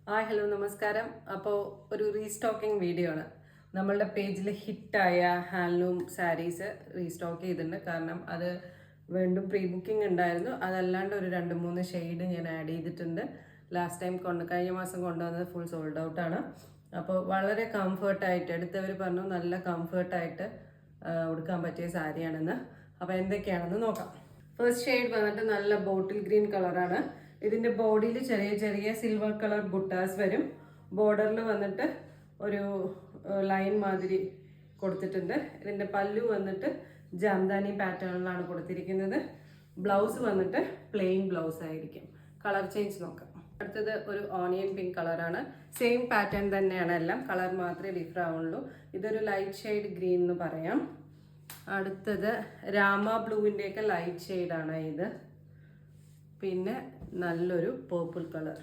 Hi hello നമസ്കാരം. അപ്പോൾ ഒരു റീസ്റ്റോക്കിംഗ് വീഡിയോ ആണ്. നമ്മളുടെ പേജിൽ ഹിറ്റായ ഹാൻഡ്ലൂം സാരീസ് റീസ്റ്റോക്ക് ചെയ്തിട്ടുണ്ട്. കാരണം അത് വീണ്ടും പ്രീ ബുക്കിംഗ് ഉണ്ടായിരുന്നു. അതല്ലാണ്ട് ഒരു 2-3 ഷെയ്ഡ് ഞാൻ ആഡ് ചെയ്തിട്ടുണ്ട്. ലാസ്റ്റ് ടൈം കഴിഞ്ഞ മാസം കൊണ്ടുവന്നത് ഫുൾ സോൾഡ് ഔട്ടാണ്. അപ്പോൾ വളരെ കംഫർട്ടായിട്ട് എടുത്തവർ പറഞ്ഞു നല്ല കംഫർട്ടായിട്ട് ഉടുക്കാൻ പറ്റിയ സാരിയാണെന്ന്. അപ്പോൾ എന്തൊക്കെയാണെന്ന് നോക്കാം. ഫസ്റ്റ് ഷെയ്ഡ് വന്നിട്ട് നല്ല ബോട്ടിൽ ഗ്രീൻ കളറാണ്. ഇതിൻ്റെ ബോഡിയിൽ ചെറിയ ചെറിയ സിൽവർ കളർ ബുട്ടാസ് വരും. ബോർഡറിൽ വന്നിട്ട് ഒരു ലൈൻ മാതിരി കൊടുത്തിട്ടുണ്ട്. ഇതിൻ്റെ പല്ലു വന്നിട്ട് ജാംദാനി പാറ്റേണിലാണ് കൊടുത്തിരിക്കുന്നത്. ബ്ലൗസ് വന്നിട്ട് പ്ലെയിൻ ബ്ലൗസ് ആയിരിക്കും. കളർ ചേഞ്ച് നോക്കാം. അടുത്തത് ഒരു ഓണിയൻ പിങ്ക് കളറാണ്. സെയിം പാറ്റേൺ തന്നെയാണ്, എല്ലാം കളർ മാത്രമേ ഡിഫർ ആവുള്ളൂ. ഇതൊരു ലൈറ്റ് ഷെയ്ഡ് ഗ്രീൻ എന്ന് പറയാം. അടുത്തത് രാമ ബ്ലൂവിൻ്റെയൊക്കെ ലൈറ്റ് ഷെയ്ഡാണ് ഇത്. പിന്നെ നല്ലൊരു പേർപ്പിൾ കളർ.